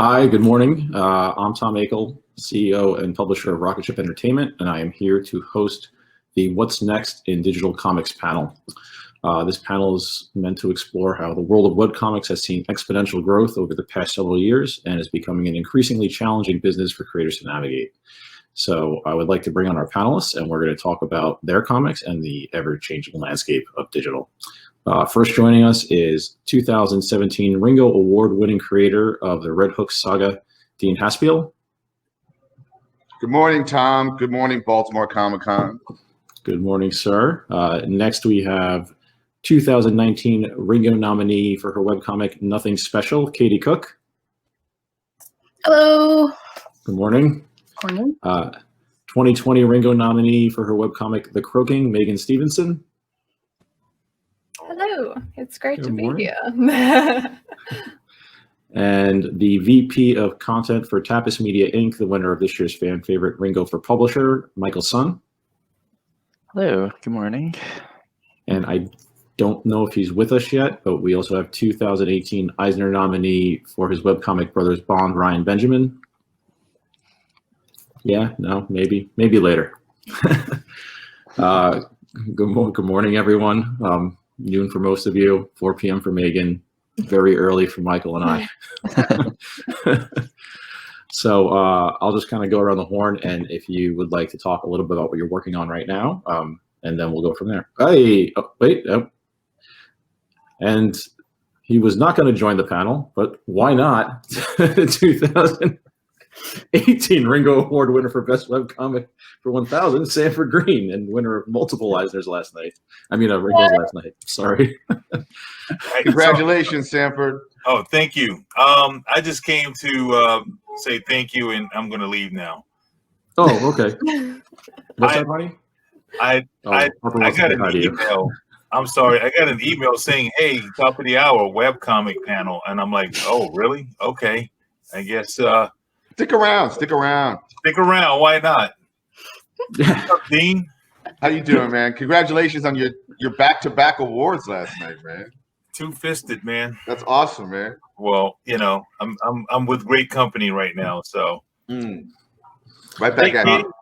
Hi, good morning. I'm Tom Akel, CEO and publisher of Rocketship Entertainment, and I am here to host the What's Next in Digital Comics panel. This panel is meant to explore how the world of webcomics has seen exponential growth over the past several years and is becoming an increasingly challenging business for creators to navigate. So I would like to bring on our panelists, and we're going to talk about their comics and the ever-changing landscape of digital. First joining us is 2017 Ringo Award-winning creator of the Red Hook saga, Dean Haspiel. Good morning, Tom. Good morning, Baltimore Comic-Con. Good morning, sir. Next, we have 2019 Ringo nominee for her webcomic, Nothing Special, Katie Cook. Hello. Good morning. Morning. 2020 Ringo nominee for her webcomic, The Croaking, Megan Stevenson. Hello. It's great to be here. And the VP of Content for Tapas Media, Inc., the winner of this year's fan favorite Ringo for Publisher, Michael Sun. Hello, good morning. And I don't know if he's with us yet, but we also have 2018 Eisner nominee for his webcomic Brothers Bond, Ryan Benjamin. Yeah, no, maybe later. Good morning, everyone. Noon for most of you, 4 p.m. for Megan, very early for Michael and I. So I'll just kind of go around the horn, and if you would like to talk a little bit about what you're working on right now, and then we'll go from there. Hey, oh, wait, oh. And he was not going to join the panel, but why not? 2018 Ringo Award winner for Best Webcomic for 1000, Sanford Greene, and winner of multiple Eisners last night. I mean, Ringo's last night. Sorry. Congratulations, Sanford. Oh, thank you. I just came to say thank you, and I'm going to leave now. Oh, okay. What's that, buddy? I got an email. I'm sorry. I got an email saying, hey, top of the hour webcomic panel. And I'm like, oh, really? Okay. I guess. Stick around. Stick around. Stick around. Why not? What's up, Dean? How you doing, man? Congratulations on your back-to-back awards last night, man. Two-fisted, man. That's awesome, man. Well, you know, I'm with great company right now, so. Right back at you.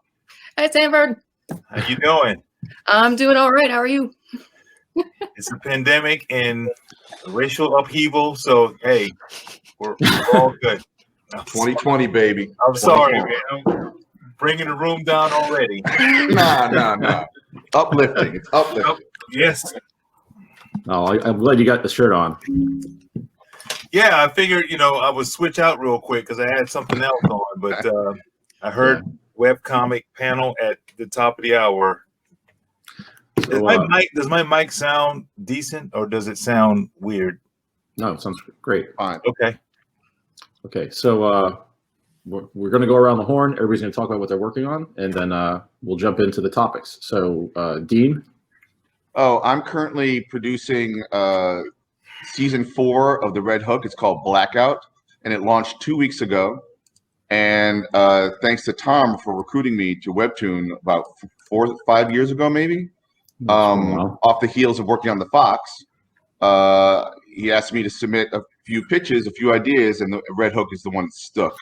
Hi, Sanford. How you doing? I'm doing all right. How are you? It's a pandemic and racial upheaval, so hey, we're all good. 2020, baby. I'm sorry, man. I'm bringing the room down already. No. Uplifting. It's uplifting. Yes. Oh, I'm glad you got the shirt on. Yeah, I figured, I would switch out real quick because I had something else on, but I heard webcomic panel at the top of the hour. So, does my mic sound decent or does it sound weird? No, it sounds great. Fine. Okay, so we're going to go around the horn. Everybody's going to talk about what they're working on, and then we'll jump into the topics. So, Dean? Oh, I'm currently producing season 4 of the Red Hook. It's called Blackout, and it launched 2 weeks ago. And thanks to Tom for recruiting me to Webtoon about 4 or 5 years ago, maybe. Off the heels of working on the Fox, he asked me to submit a few pitches, a few ideas, and the Red Hook is the one that stuck.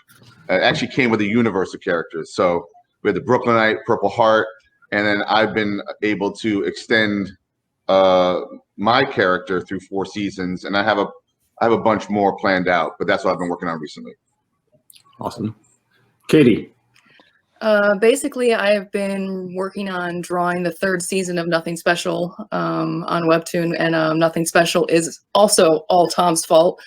It actually came with a universe of characters. So we had the Brooklynite, Purple Heart, and then I've been able to extend my character through 4 seasons, and I have a bunch more planned out, but that's what I've been working on recently. Awesome. Katie? Basically, I have been working on drawing the 3rd season of Nothing Special on Webtoon, and Nothing Special is also all Tom's fault.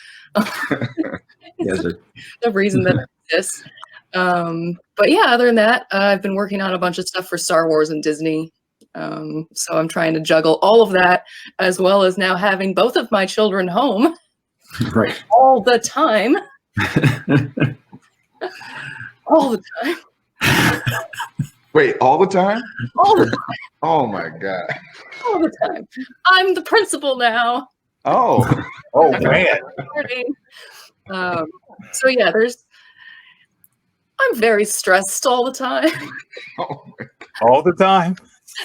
Yes, sir. The reason that it exists. But yeah, other than that, I've been working on a bunch of stuff for Star Wars and Disney. So I'm trying to juggle all of that, as well as now having both of my children home Right. all the time. All the time. Wait, all the time? All the time. Oh my God. All the time. I'm the principal now. Oh man. So yeah, I'm very stressed all the time. All the time.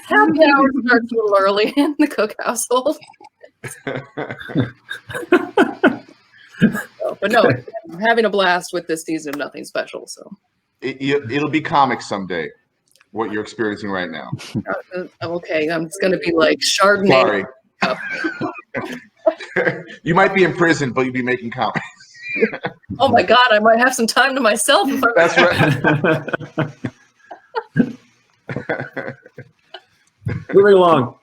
Happy hour starts a little early in the Cook household. But no, I'm having a blast with this season of Nothing Special. So It'll be comics someday. What you're experiencing right now. okay, it's going to be like Chardonnay. Sorry. You might be in prison, but you'll be making comics. Oh my God, I might have some time to myself. If That's right. Moving along.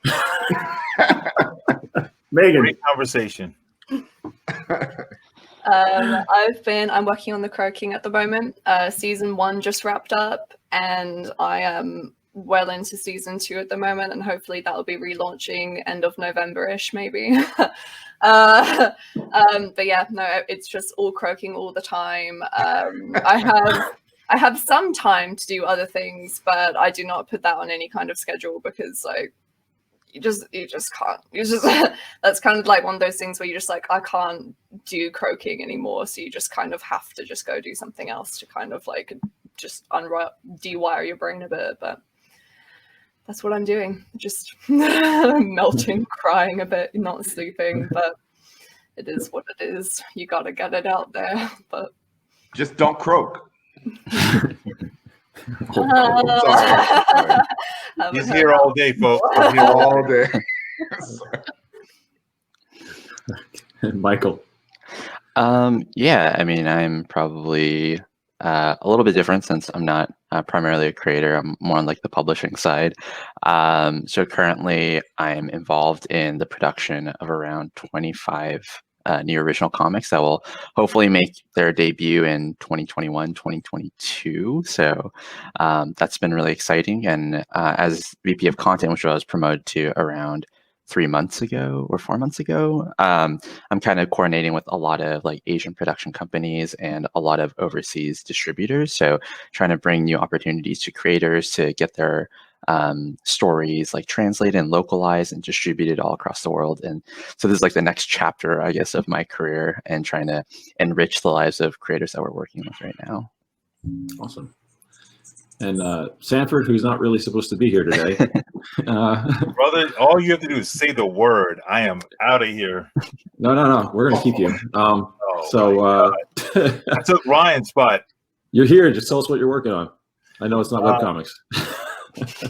Megan. Great conversation. I'm working on the Croaking at the moment. Season 1 just wrapped up, and I am well into season 2 at the moment, and hopefully that'll be relaunching end of November-ish, maybe. But yeah, no, it's just all Croaking all the time. I have some time to do other things, but I do not put that on any kind of schedule because like you just can't. That's kind of like one of those things where you're just like, I can't do Croaking anymore, so you just kind of have to just go do something else to kind of like just dewire your brain a bit. But that's what I'm doing, just melting, crying a bit, not sleeping, but it is what it is. You gotta get it out there. But just don't croak. Sorry. He's here all day, folks. He's here all day. Michael. Yeah, I mean, I'm probably a little bit different since I'm not primarily a creator. I'm more on like the publishing side. So currently I'm involved in the production of around 25 new original comics that will hopefully make their debut in 2021, 2022. So that's been really exciting. And as VP of content, which I was promoted to around 3 months ago or 4 months ago, I'm kind of coordinating with a lot of like Asian production companies and a lot of overseas distributors. So trying to bring new opportunities to creators to get their stories like translated and localized and distributed all across the world. And so this is like the next chapter, I guess, of my career and trying to enrich the lives of creators that we're working with right now. Awesome. And Sanford, who's not really supposed to be here today. Brother, all you have to do is say the word. I am out of here. No. We're going to keep you. I took Ryan's spot. You're here. Just tell us what you're working on. I know it's not webcomics.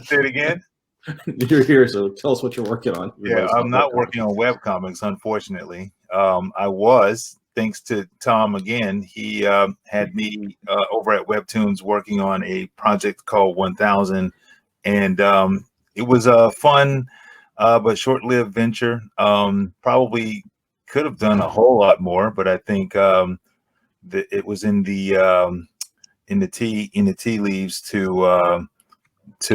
Say it again. You're here, so tell us what you're working on. Yeah, I'm not working on webcomics, unfortunately. I was, thanks to Tom again. He had me over at Webtoons working on a project called 1000, and it was a fun but short-lived venture. Probably could have done a whole lot more, but I think it was in the tea leaves to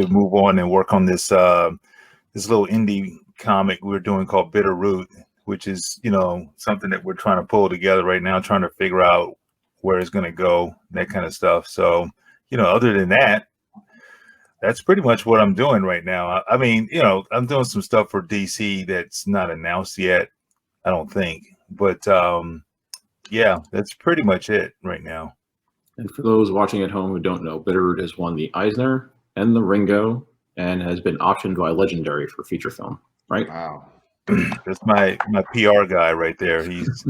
move on and work on this this little indie comic we're doing called Bitter Root, which is, you know, something that we're trying to pull together right now, trying to figure out where it's going to go, that kind of stuff. So, you know, other than that, that's pretty much what I'm doing right now. I mean, you know, I'm doing some stuff for DC that's not announced yet, I don't think. But yeah, that's pretty much it right now. And for those watching at home who don't know, Bitterroot has won the Eisner and the Ringo and has been optioned by Legendary for feature film, right? Wow. That's my PR guy right there. He's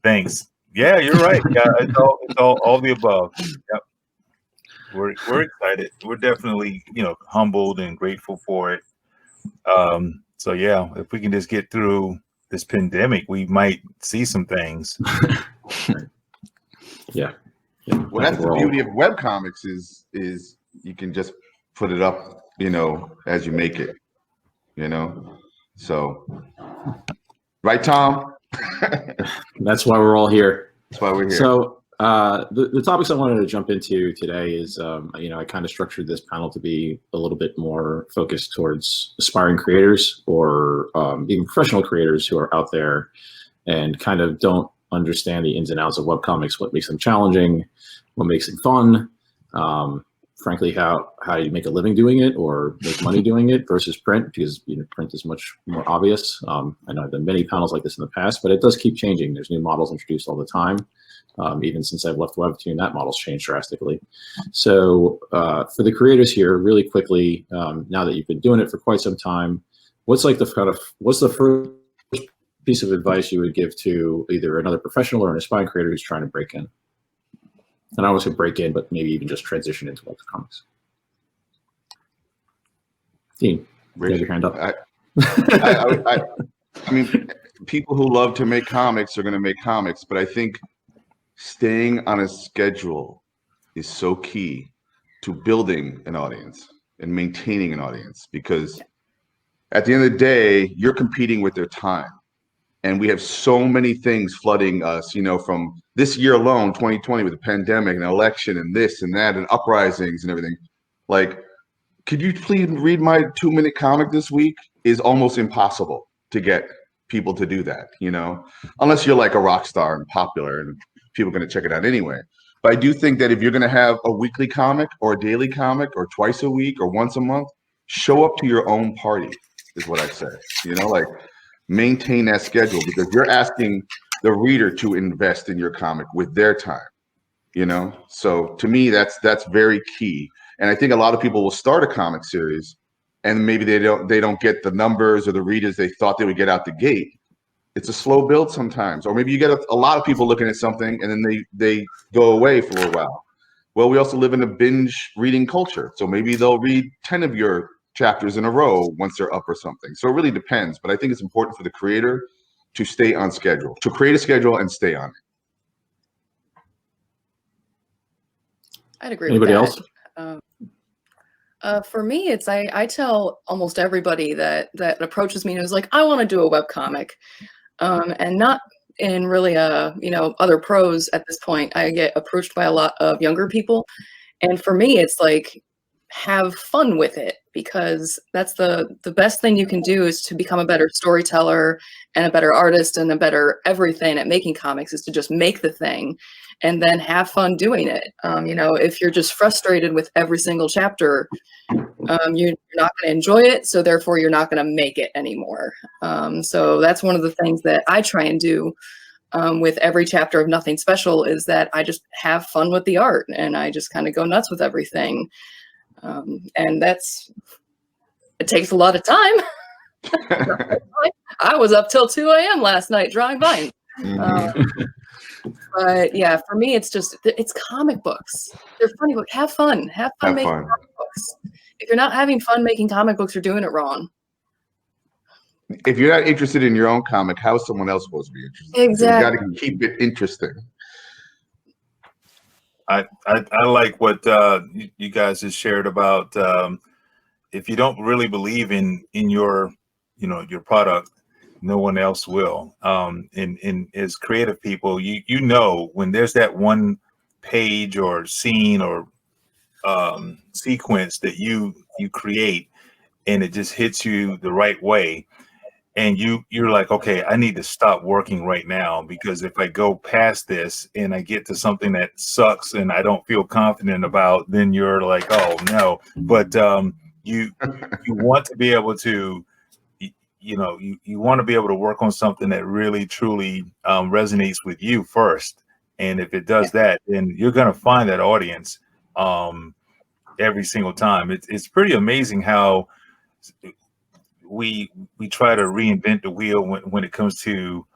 thanks. Yeah, you're right. Yeah, it's all the above. Yep. We're excited. We're definitely, you know, humbled and grateful for it. So yeah, if we can just get through this pandemic, we might see some things. Yeah. Well, that's the beauty of webcomics is you can just put it up, you know, as you make it, you know. So, right, Tom? That's why we're all here. That's why we're here. So the topics I wanted to jump into today is, you know, I kind of structured this panel to be a little bit more focused towards aspiring creators or even professional creators who are out there and kind of don't understand the ins and outs of webcomics, what makes them challenging, what makes them fun, frankly, how you make a living doing it or make money doing it versus print, because, you know, print is much more obvious. I know I've done many panels like this in the past, but it does keep changing. There's new models introduced all the time. Even since I've left Webtoon, that model's changed drastically. So for the creators here, really quickly, now that you've been doing it for quite some time, what's the first piece of advice you would give to either another professional or an aspiring creator who's trying to break in? And I would say break in, but maybe even just transition into webcomics. Dean, you have your hand up. I mean, people who love to make comics are going to make comics, but I think staying on a schedule is so key to building an audience and maintaining an audience, because at the end of the day, you're competing with their time. And we have so many things flooding us, you know, from this year alone, 2020, with the pandemic and election and this and that and uprisings and everything. Like, could you please read my 2-minute comic this week? Is almost impossible to get people to do that, you know, unless you're like a rock star and popular and people are going to check it out anyway. But I do think that if you're going to have a weekly comic or a daily comic or twice a week or once a month, show up to your own party is what I say, you know, like maintain that schedule, because you're asking the reader to invest in your comic with their time, you know? So to me, that's very key. And I think a lot of people will start a comic series and maybe they don't get the numbers or the readers they thought they would get out the gate. It's a slow build sometimes, or maybe you get a lot of people looking at something and then they go away for a while. Well, we also live in a binge reading culture, so maybe they'll read 10 of your chapters in a row once they're up or something. So it really depends, but I think it's important for the creator to stay on schedule, to create a schedule and stay on it. I'd agree Anybody with else? that. For me, it's I tell almost everybody that approaches me and is like, I want to do a webcomic, and not in really other pros at this point. I get approached by a lot of younger people, and for me, it's like, have fun with it, because that's the best thing you can do is to become a better storyteller and a better artist and a better everything at making comics, is to just make the thing and then have fun doing it. If you're just frustrated with every single chapter, you're not going to enjoy it, so therefore you're not going to make it anymore. So that's one of the things that I try and do with every chapter of Nothing Special, is that I just have fun with the art and I just kind of go nuts with everything. And it takes a lot of time. I was up till 2 a.m. last night drawing vines. But yeah, for me, it's comic books. They're funny books. Have fun making comic books. If you're not having fun making comic books, you're doing it wrong. If you're not interested in your own comic, how is someone else supposed to be interested? Exactly. You got to keep it interesting. I like what you guys just shared about if you don't really believe in your your product, no one else will. And as creative people, you know when there's that one page or scene or sequence that you create and it just hits you the right way, and you're like, okay, I need to stop working right now, because if I go past this and I get to something that sucks and I don't feel confident about, then you're like, oh no. But you want to be able to, you want to be able to work on something that really truly resonates with you first. And if it does that, then you're going to find that audience every single time. It's pretty amazing how we try to reinvent the wheel when it comes to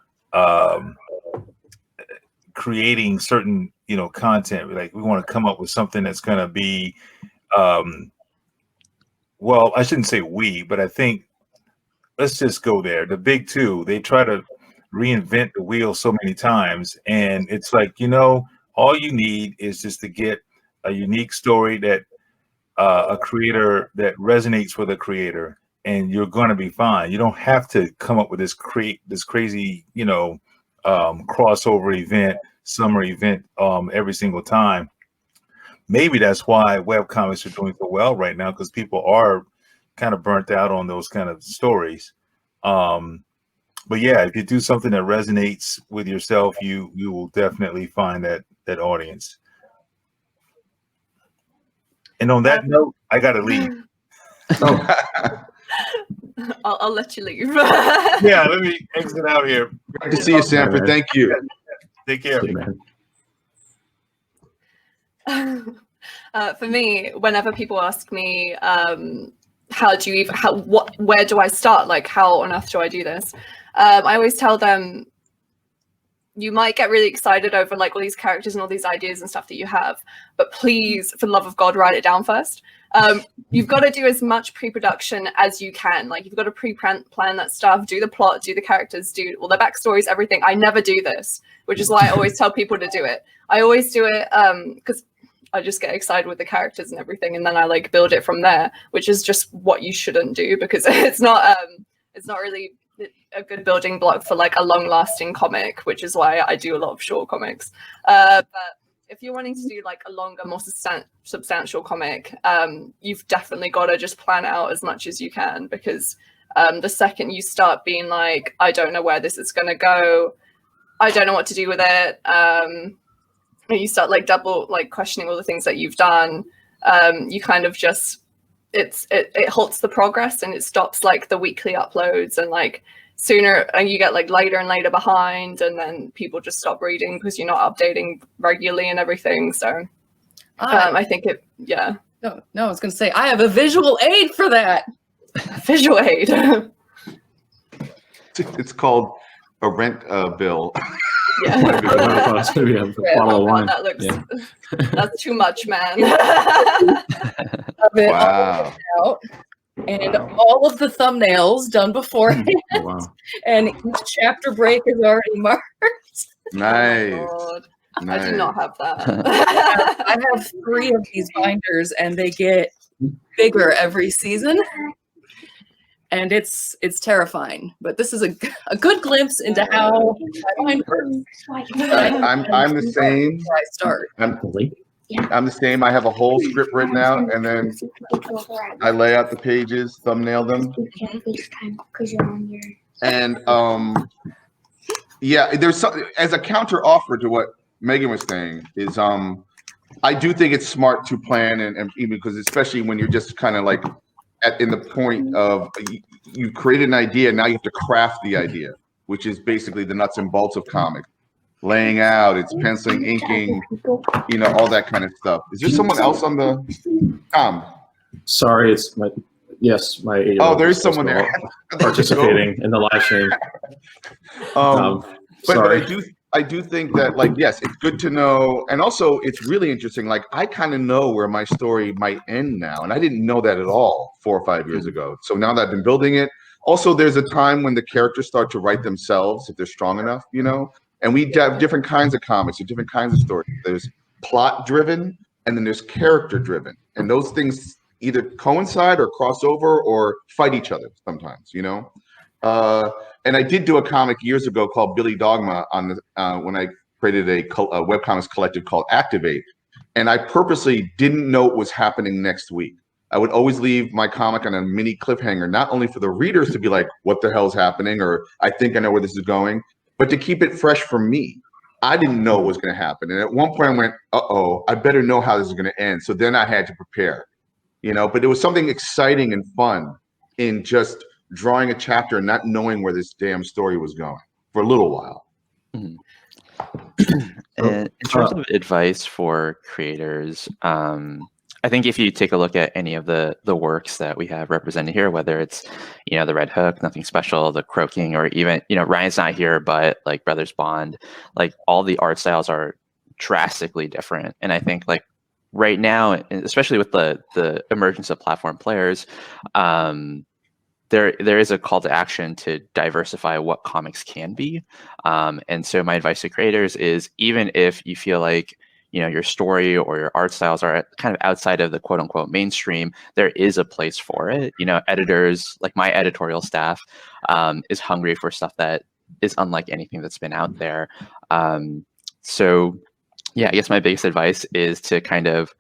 creating certain content. Like, we want to come up with something that's going to be well, I shouldn't say but I think let's just go there. The big two, they try to reinvent the wheel so many times, and it's like, all you need is just to get a unique story that a creator that resonates with a creator, and you're going to be fine. You don't have to come up with this crazy, crossover event, summer event every single time. Maybe that's why webcomics are doing so well right now, because people are kind of burnt out on those kind of stories. But yeah, if you do something that resonates with yourself, you will definitely find that audience. And on that note, I got to leave. I'll let you leave. Yeah, let me exit out here. Good to see you, Sanford. Thank you. Take care. For me, whenever people ask me, where do I start? Like, how on earth do I do this? I always tell them, you might get really excited over like all these characters and all these ideas and stuff that you have, but please, for the love of God, write it down first. You've got to do as much pre-production as you can. Like, you've got to pre-plan that stuff, do the plot, do the characters, do all the backstories, everything. I never do this, which is why I always tell people to do it. I always do it because I just get excited with the characters and everything, and then I like build it from there, which is just what you shouldn't do, because it's not really a good building block for like a long-lasting comic, which is why I do a lot of short comics. But if you're wanting to do like a longer, more substantial comic, you've definitely got to just plan out as much as you can, because the second you start being like, I don't know where this is going to go, I don't know what to do with it, and you start like double like questioning all the things that you've done, you kind of just it halts the progress, and it stops like the weekly uploads, and like sooner, and you get like later and later behind, and then people just stop reading because you're not updating regularly and everything. So I think no, I was gonna say I have a visual aid for that. Visual aid. It's called a rent bill. Yeah. It's gonna be a bottle of wine. That looks, that's too much, man. Wow. Out, and all of the thumbnails done beforehand. Oh, wow. And each chapter break is already marked. Nice. Oh, Nice. I do not have that. I have 3 of these binders, and they get bigger every season. And it's terrifying, but this is a good glimpse into how my mind works. I'm the same. Before I start. I'm the same. I have a whole script written out, and then I lay out the pages, thumbnail them, and yeah. There's as a counter offer to what Megan was saying is I do think it's smart to plan, and even because especially when you're just kind of like in the point of you created an idea, now you have to craft the idea, which is basically the nuts and bolts of comics. Laying out, it's penciling, inking, all that kind of stuff. Is there someone else on the Tom? Sorry, it's my 8-year-old. Oh, there is someone there participating in the live stream. But Sorry. I do think that, like, yes, it's good to know, and also it's really interesting. Like, I kind of know where my story might end now, and I didn't know that at all 4 or 5 years ago. So now that I've been building it, also there's a time when the characters start to write themselves if they're strong enough, And we have different kinds of comics or different kinds of stories. There's plot driven, and then there's character driven, and those things either coincide or cross over or fight each other sometimes, And I did do a comic years ago called Billy Dogma on the when I created a webcomics collective called Activate, and I purposely didn't know what was happening next week. I would always leave my comic on a mini cliffhanger, not only for the readers to be like, "What the hell's happening?" or "I think I know where this is going," but to keep it fresh for me. I didn't know what was going to happen, and at one point I went, "Uh-oh, I better know how this is going to end." So then I had to prepare, But there was something exciting and fun in just drawing a chapter and not knowing where this damn story was going for a little while. And in terms of advice for creators, I think if you take a look at any of the works that we have represented here, whether it's, the Red Hook, Nothing Special, the Croaking, or even, Ryan's not here, but like Brothers Bond, like all the art styles are drastically different. And I think like right now, especially with the emergence of platform players, there is a call to action to diversify what comics can be. And so my advice to creators is, even if you feel like, your story or your art styles are kind of outside of the quote unquote mainstream, there is a place for it. Editors, like my editorial staff, is hungry for stuff that is unlike anything that's been out there. So yeah, I guess my biggest advice is to kind of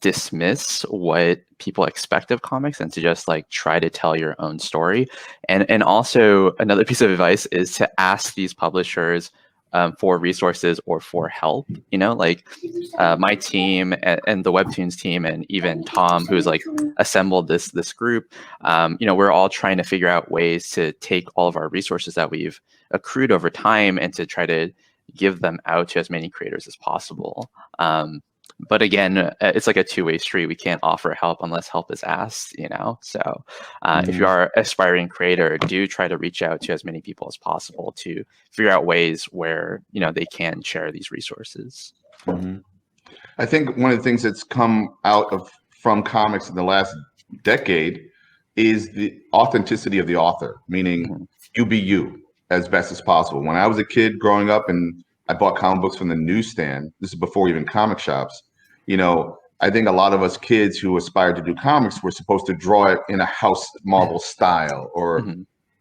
dismiss what people expect of comics and to just like try to tell your own story. And also another piece of advice is to ask these publishers for resources or for help. My team and the Webtoons team, and even Tom, who's like assembled this group, we're all trying to figure out ways to take all of our resources that we've accrued over time and to try to give them out to as many creators as possible. But again, it's like a two-way street. We can't offer help unless help is asked, you know? So if you are an aspiring creator, do try to reach out to as many people as possible to figure out ways where, you know, they can share these resources. I think one of the things that's come out of from comics in the last decade is the authenticity of the author, meaning you be you as best as possible. When I was a kid growing up and I bought comic books from the newsstand, this is before even comic shops, you know, I think a lot of us kids who aspired to do comics were supposed to draw it in a house Marvel style, or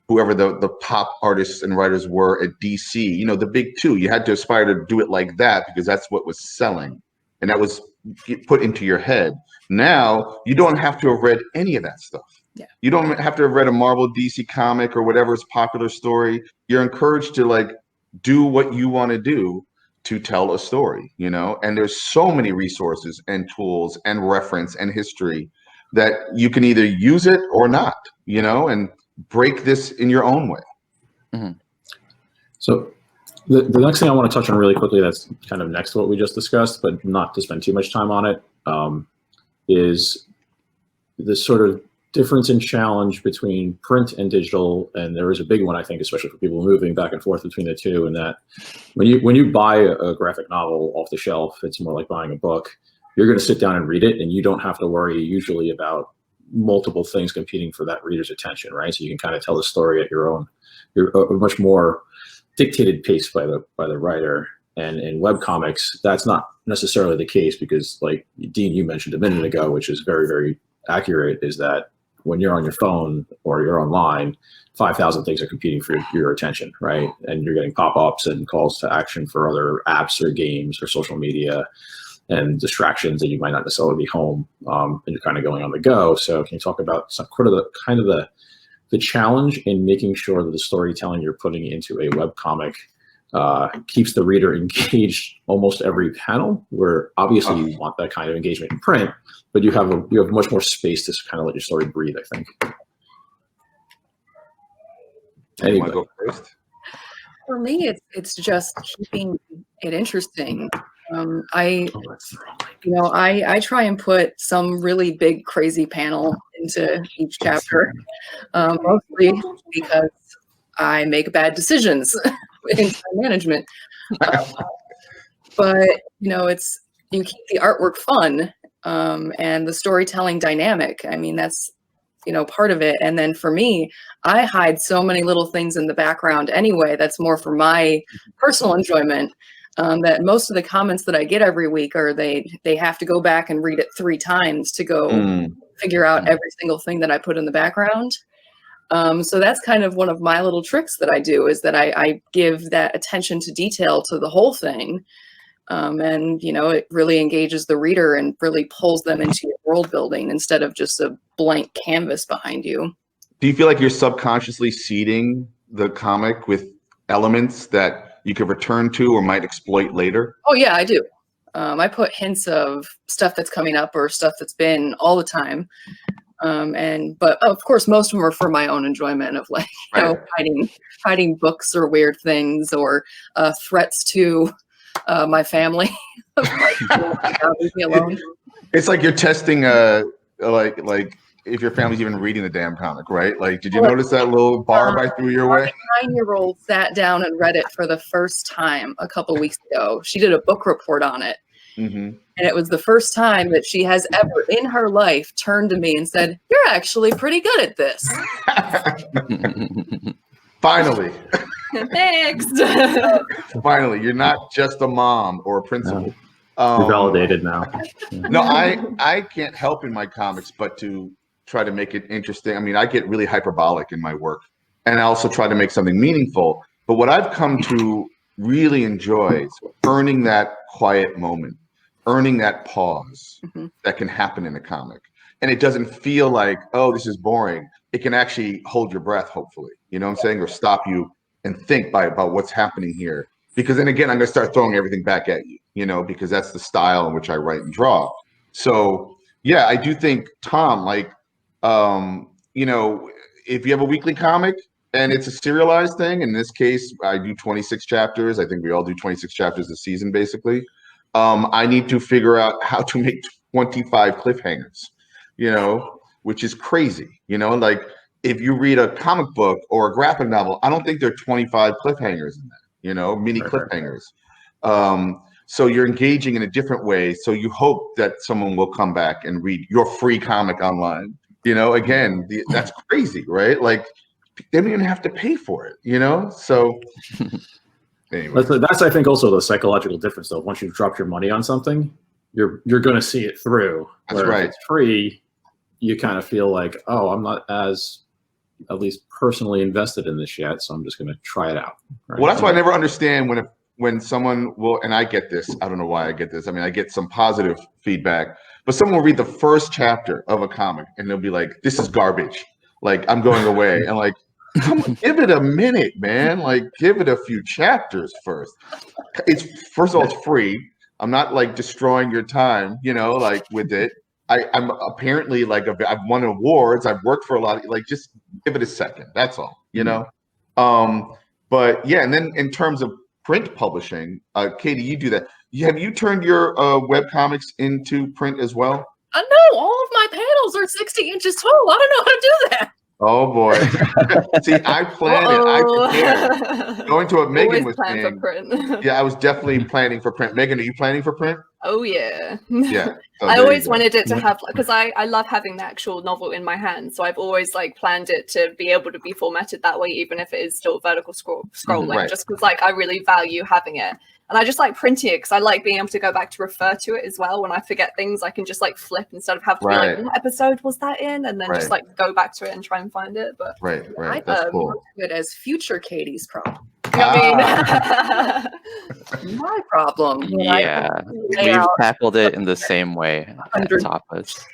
whoever the pop artists and writers were at DC, you know, the big two. You had to aspire to do it like that because that's what was selling. And that was put into your head. Now, you don't have to have read any of that stuff. Yeah. You don't have to have read a Marvel, DC comic or whatever's popular story. You're encouraged to like do what you want to do to tell a story, you know? And there's so many resources and tools and reference and history that you can either use it or not, you know, and break this in your own way. So the next thing I want to touch on really quickly, that's kind of next to what we just discussed, but not to spend too much time on it, is this sort of difference in challenge between print and digital. And there is a big one, I think, especially for people moving back and forth between the two, and that when you buy a graphic novel off the shelf, it's more like buying a book. You're going to sit down and read it, and you don't have to worry usually about multiple things competing for that reader's attention, right? So you can kind of tell the story at your much more dictated pace by the writer. And in webcomics, that's not necessarily the case, because like Dean, you mentioned a minute ago, which is very, very accurate, is that when you're on your phone or you're online, 5,000 things are competing for your attention, right? And you're getting pop-ups and calls to action for other apps or games or social media and distractions, and you might not necessarily be home, and you're kind of going on the go. So can you talk about some kind of the challenge in making sure that the storytelling you're putting into a webcomic keeps the reader engaged almost every panel, where obviously you want that kind of engagement in print, but you have much more space to kind of let your story breathe, I think. You want to go first? For me, it's just keeping it interesting. I try and put some really big, crazy panel into each chapter, mostly because I make bad decisions in time management. But you keep the artwork fun, and the storytelling dynamic. I mean, that's part of it. And then for me, I hide so many little things in the background anyway. That's more for my personal enjoyment. That most of the comments that I get every week are they have to go back and read it 3 times to go figure out every single thing that I put in the background. So that's kind of one of my little tricks that I do, is that I give that attention to detail to the whole thing. And it really engages the reader and really pulls them into your world building instead of just a blank canvas behind you. Do you feel like you're subconsciously seeding the comic with elements that you could return to or might exploit later? Oh yeah, I do. I put hints of stuff that's coming up or stuff that's been all the time. But of course, most of them are for my own enjoyment of hiding books or weird things or threats to my family. Leave me alone. It's like you're testing like if your family's even reading the damn comic, right? Like, did you notice that little barb I threw your way? My 9-year-old sat down and read it for the first time a couple weeks ago. She did a book report on it. And it was the first time that she has ever in her life turned to me and said, "You're actually pretty good at this." Finally. Thanks. Finally, you're not just a mom or a principal. You're validated now. No, I can't help in my comics but to try to make it interesting. I mean, I get really hyperbolic in my work, and I also try to make something meaningful. But what I've come to really enjoy is earning that quiet moment, earning that pause that can happen in a comic. And it doesn't feel like, oh, this is boring. It can actually hold your breath, hopefully, you know what I'm saying? Or stop you and think about what's happening here. Because then again, I'm going to start throwing everything back at you, because that's the style in which I write and draw. So yeah, I do think, Tom, like, if you have a weekly comic and it's a serialized thing, in this case, I do 26 chapters. I think we all do 26 chapters a season, basically. I need to figure out how to make 25 cliffhangers, which is crazy. Like if you read a comic book or a graphic novel, I don't think there are 25 cliffhangers in that, mini cliffhangers. So you're engaging in a different way. So you hope that someone will come back and read your free comic online. Again, that's crazy, right? Like they don't even have to pay for it, So anyway. That's I think also the psychological difference though. Once you've dropped your money on something, you're going to see it through. That's right. If it's free, you kind of feel like, oh, I'm not as at least personally invested in this yet, so I'm just going to try it out. Right? Well, that's why I never understand when someone will, and I get this, I don't know why I get this. I mean, I get some positive feedback, but someone will read the first chapter of a comic and they'll be like, this is garbage. Like, I'm going away. And like, come on, give it a minute, man. Like, give it a few chapters first. First of all, it's free. I'm not like destroying your time, like with it. I'm apparently like, I've won awards. I've worked for a lot of, like, just give it a second. That's all, But yeah, and then in terms of print publishing, Katie, you do that. Have you turned your webcomics into print as well? No, all of my panels are 60 inches tall. I don't know how to do that. Oh boy! See, I planned it. I prepared. Going to what Megan was saying. For print. Yeah, I was definitely planning for print. Megan, are you planning for print? Oh yeah. Yeah. So I always wanted it to have, because I love having the actual novel in my hand. So I've always like planned it to be able to be formatted that way, even if it is still vertical scrolling, Right. just because like I really value having it. And I just like printing it because I like being able to go back to refer to it as well. When I forget things, I can just like flip instead of have to be like, what episode was that in? And then just like go back to it and try and find it. But right. That's cool. Look at it as future Katie's problem. I mean, My problem. Yeah, we've tackled it in the same way at Tapas.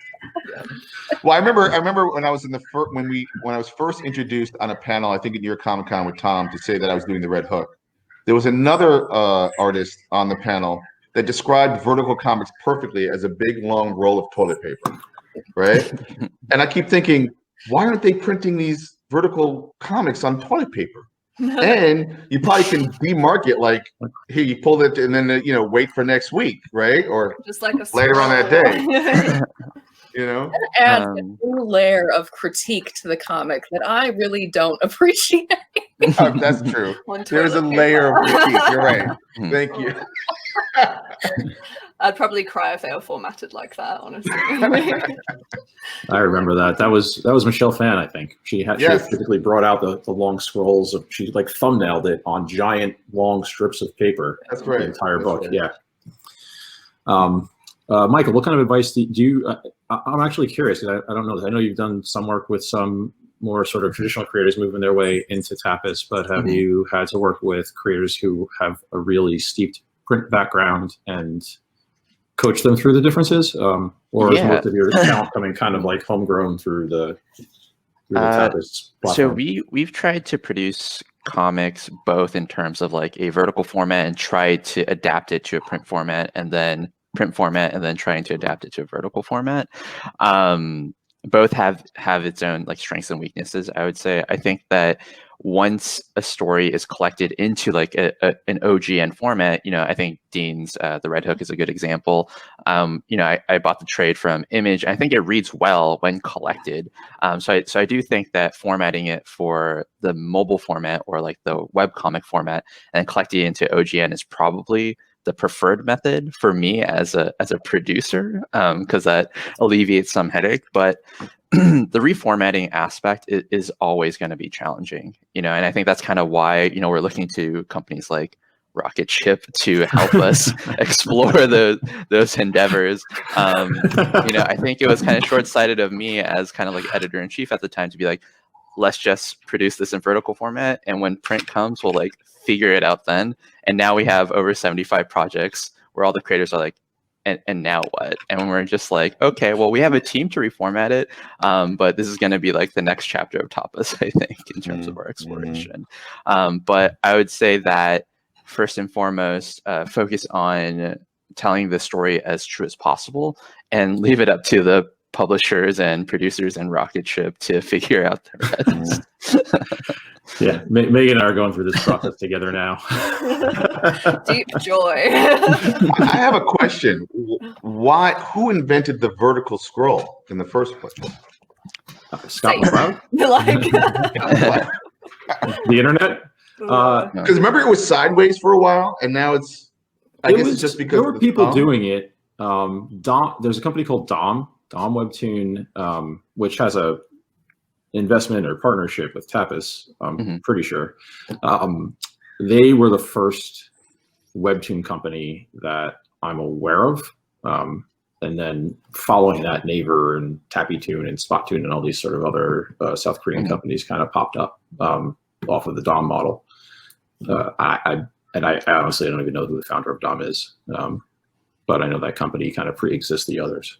Well, I remember when I was when I was first introduced on a panel, I think at New York Comic-Con with Tom, to say that I was doing the Red Hook. There was another artist on the panel that described vertical comics perfectly as a big, long roll of toilet paper, right? And I keep thinking, why aren't they printing these vertical comics on toilet paper? And you probably can demark it like, here, you pull it and then, wait for next week, right? Or just like later on that day. It adds a new layer of critique to the comic that I really don't appreciate. That's true. There's a layer of critique. You're right. Thank you. I'd probably cry if they were formatted like that, honestly. I remember that. That was Michelle Phan, I think. She typically brought out the long scrolls of, she like thumbnailed it on giant long strips of paper. That's right. The entire book. Right. Yeah. Michael, what kind of advice do you? I'm actually curious. I don't know. I know you've done some work with some more sort of traditional creators moving their way into Tapas, but have you had to work with creators who have a really steeped print background and coach them through the differences, or is most of your talent coming kind of like homegrown through the Tapas platform? So we've tried to produce comics both in terms of like a vertical format and tried to adapt it to a print format, and then trying to adapt it to a vertical format. Both have its own like strengths and weaknesses, I would say. I think that once a story is collected into like an OGN format, I think Dean's The Red Hook is a good example. I bought the trade from Image. I think it reads well when collected. So I do think that formatting it for the mobile format or like the webcomic format and collecting it into OGN is probably the preferred method for me as a producer, because that alleviates some headache. But the reformatting aspect is always going to be challenging, and I think that's kind of why we're looking to companies like Rocketship to help us explore those endeavors. I think it was kind of short-sighted of me as kind of like editor-in-chief at the time to be like, let's just produce this in vertical format, and when print comes, we'll like figure it out then. And now we have over 75 projects where all the creators are like, and now what? And we're just like, okay, well, we have a team to reformat it, but this is going to be like the next chapter of Tapas, I think, in terms of our exploration. But I would say that first and foremost, focus on telling the story as true as possible and leave it up to the publishers and producers and Rocketship to figure out the rest. Yeah, Megan and I are going through this process together now. Deep joy. I have a question. Why? Who invented the vertical scroll in the first place? Scott McCloud? Like, The internet? Because remember it was sideways for a while, and now it's. I guess it's just because there were people doing it. There's a company called Dom Webtoon, which has a investment or partnership with Tapas. I'm pretty sure. They were the first Webtoon company that I'm aware of. And then following that, Naver and Tappytoon and Spottoon and all these sort of other South Korean companies kind of popped up off of the Dom model. I honestly don't even know who the founder of Dom is, but I know that company kind of pre-exists the others.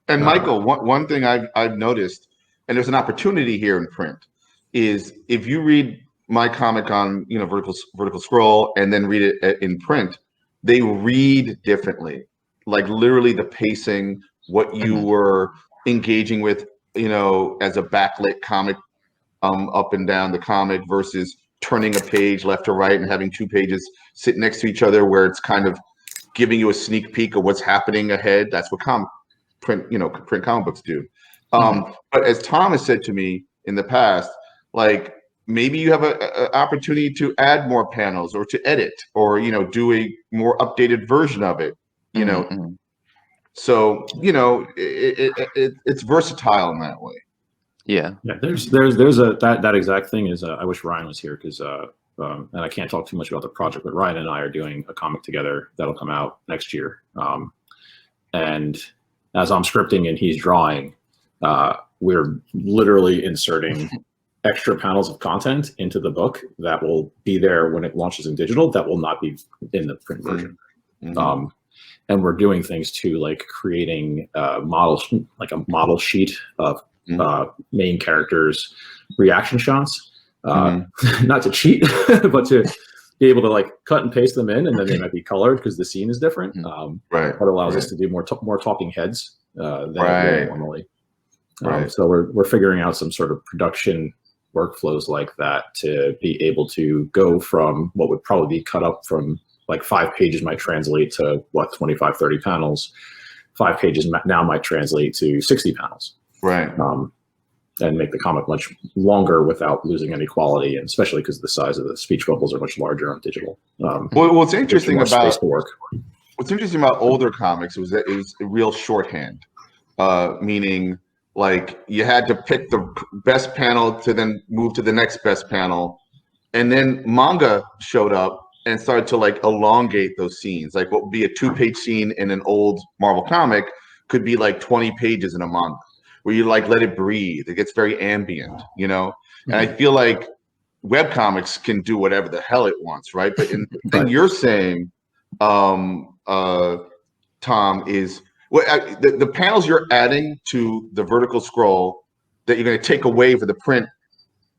And Michael, one thing I've noticed, and there's an opportunity here in print, is if you read my comic on vertical scroll and then read it in print, they read differently. Like literally the pacing, what you were engaging with, as a backlit comic, up and down the comic versus turning a page left to right and having two pages sit next to each other where it's kind of giving you a sneak peek of what's happening ahead. That's what print comic books do. But as Tom has said to me in the past, like maybe you have an opportunity to add more panels or to edit or, do a more updated version of it. So it's versatile in that way. Yeah. There's that exact thing is I wish Ryan was here because and I can't talk too much about the project, but Ryan and I are doing a comic together that'll come out next year. And as I'm scripting and he's drawing, we're literally inserting extra panels of content into the book that will be there when it launches in digital that will not be in the print version. And we're doing things too, like creating models, like a model sheet of main characters' reaction shots. Not to cheat, but to be able to like cut and paste them in, and then they might be colored because the scene is different. That allows us to do more talking heads than normally. So we're figuring out some sort of production workflows like that to be able to go from what would probably be cut up from like 5 pages might translate to 25, 30 panels. 5 pages now might translate to 60 panels. And make the comic much longer without losing any quality, and especially because the size of the speech bubbles are much larger on digital. What's interesting about older comics was that it was a real shorthand, meaning like you had to pick the best panel to then move to the next best panel, and then manga showed up and started to like elongate those scenes. Like what would be a 2-page scene in an old Marvel comic could be like 20 pages in a manga, where you like let it breathe. It gets very ambient, And I feel like webcomics can do whatever the hell it wants, right? But the thing you're saying, Tom, is the panels you're adding to the vertical scroll that you're going to take away for the print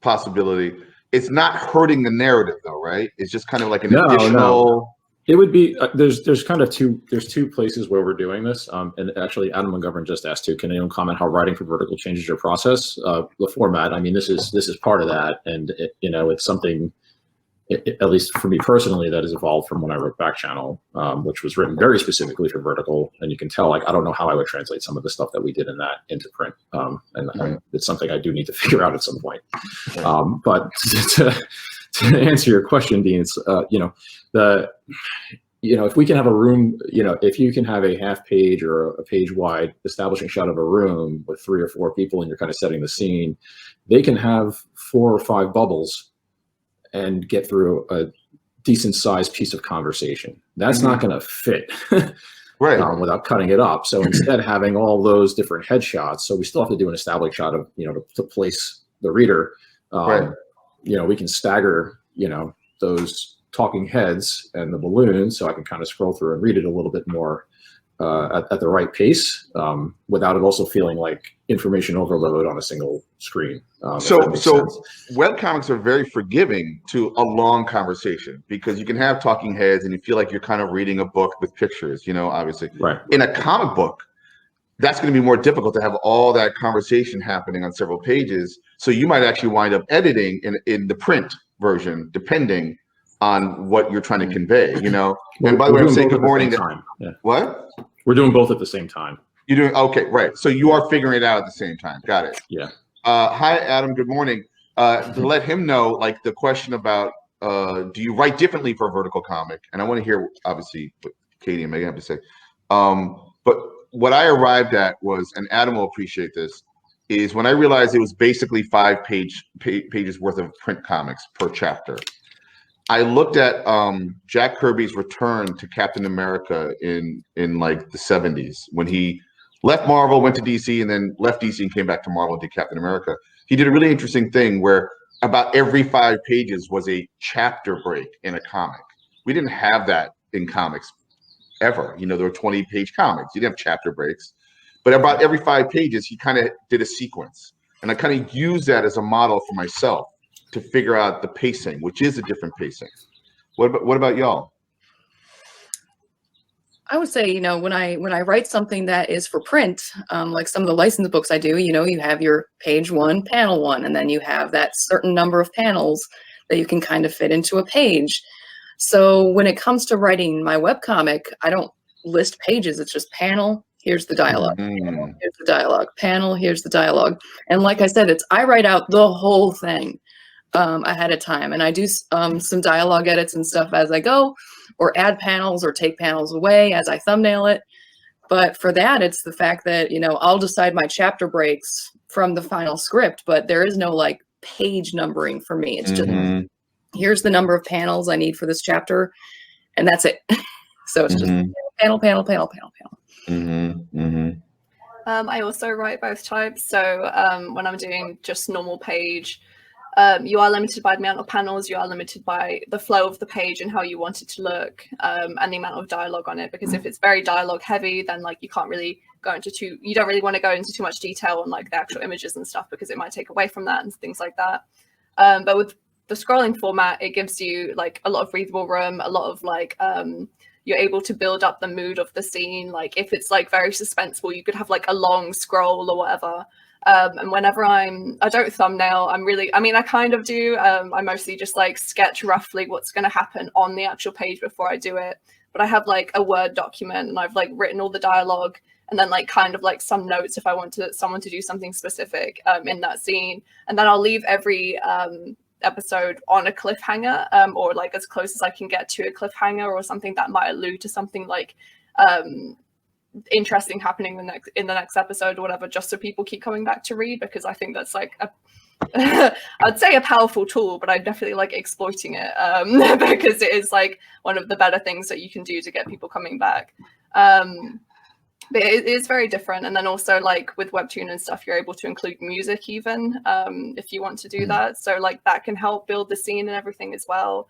possibility. It's not hurting the narrative, though, right? It's just kind of like an additional. No. It would be there's kind of two places where we're doing this, and actually Adam McGovern just asked too. Can anyone comment how writing for vertical changes your process? The format. I mean, this is part of that, and it's something, at least for me personally, that has evolved from when I wrote Backchannel, which was written very specifically for vertical. And you can tell, like, I don't know how I would translate some of the stuff that we did in that into print, and it's something I do need to figure out at some point. But to answer your question, Dean, it's if we can have a room, if you can have a half page or a page wide establishing shot of a room with 3 or 4 people and you're kind of setting the scene, they can have 4 or 5 bubbles and get through a decent sized piece of conversation. That's not going to fit without cutting it up. So instead, having all those different headshots, so we still have to do an established shot of, to place the reader. We can stagger, those talking heads and the balloons, so I can kind of scroll through and read it a little bit more at the right pace, without it also feeling like information overload on a single screen. So webcomics are very forgiving to a long conversation because you can have talking heads and you feel like you're kind of reading a book with pictures, obviously. In a comic book, that's going to be more difficult to have all that conversation happening on several pages. So you might actually wind up editing in the print version, depending on what you're trying to convey, you know? And by the way, I'm saying good morning. Yeah. What? We're doing both at the same time. You're doing, okay, right. So you are figuring it out at the same time. Got it. Yeah. Hi, Adam. Good morning. To let him know, like the question about, do you write differently for a vertical comic? And I want to hear, obviously, what Katie and Megan have to say. But what I arrived at was, and Adam will appreciate this, is when I realized it was basically 5 pages worth of print comics per chapter. I looked at Jack Kirby's return to Captain America in like the 70s when he left Marvel, went to DC, and then left DC and came back to Marvel and did Captain America. He did a really interesting thing where about every 5 pages was a chapter break in a comic. We didn't have that in comics ever. You know, there were 20-page comics. You didn't have chapter breaks. But about every 5 pages, he kind of did a sequence. And I kind of used that as a model for myself to figure out the pacing, which is a different pacing. What about y'all? I would say, you know, when I write something that is for print, like some of the licensed books I do, you know, you have your page 1, panel 1, and then you have that certain number of panels that you can kind of fit into a page. So when it comes to writing my webcomic, I don't list pages. It's just panel, here's the dialogue. Panel, here's the dialogue. Panel, here's the dialogue. And like I said, I write out the whole thing ahead of time. And I do some dialogue edits and stuff as I go, or add panels or take panels away as I thumbnail it. But for that, it's the fact that, you know, I'll decide my chapter breaks from the final script, but there is no like page numbering for me. It's just, here's the number of panels I need for this chapter, and that's it. So it's just panel, panel, panel, panel, panel. I also write both types. So when I'm doing just normal page, you are limited by the amount of panels, you are limited by the flow of the page and how you want it to look, and the amount of dialogue on it. Because if it's very dialogue heavy, then like you can't really go into you don't really want to go into too much detail on like the actual images and stuff, because it might take away from that and things like that. But with the scrolling format, it gives you like a lot of breathable room, a lot of like you're able to build up the mood of the scene. Like if it's like very suspenseful, you could have like a long scroll or whatever. And whenever I don't thumbnail, I kind of do. I mostly just like sketch roughly what's going to happen on the actual page before I do it. But I have like a Word document and I've like written all the dialogue and then like kind of like some notes if I want someone to do something specific in that scene. And then I'll leave every episode on a cliffhanger, or like as close as I can get to a cliffhanger or something that might allude to something like interesting happening in the next episode or whatever, just so people keep coming back to read, because I think that's like I'd say a powerful tool, but I definitely like exploiting it because it is like one of the better things that you can do to get people coming back. But it is very different. And then also like with Webtoon and stuff, you're able to include music even if you want to do that. So like that can help build the scene and everything as well.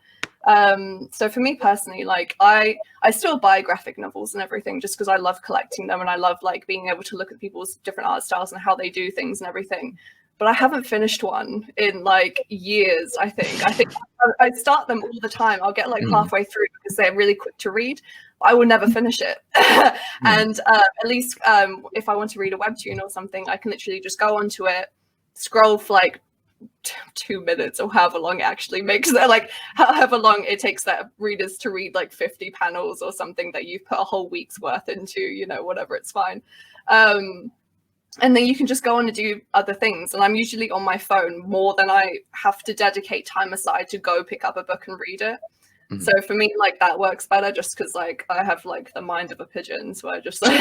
So for me personally, like I still buy graphic novels and everything just because I love collecting them and I love like being able to look at people's different art styles and how they do things and everything. But I haven't finished one in like years. I think I start them all the time. I'll get like halfway through because they're really quick to read. I will never finish it. And at least if I want to read a webtoon or something, I can literally just go onto it, scroll for like 2 minutes or however long it actually makes that, like however long it takes that readers to read like 50 panels or something that you've put a whole week's worth into, you know, whatever, it's fine. And then you can just go on and do other things. And I'm usually on my phone more than I have to dedicate time aside to go pick up a book and read it. So for me, like that works better just because like I have like the mind of a pigeon. So I just like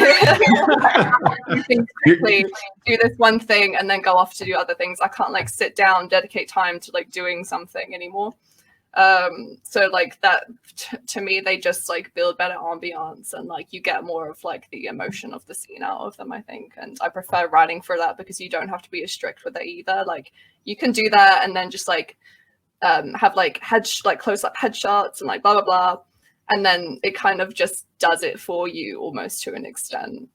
do things quickly, do this one thing and then go off to do other things. I can't like sit down, dedicate time to like doing something anymore. So like that to me, they just like build better ambiance and like you get more of like the emotion of the scene out of them, I think. And I prefer writing for that because you don't have to be as strict with it either. Like you can do that and then just like have like close up headshots and like blah blah blah, and then it kind of just does it for you almost to an extent,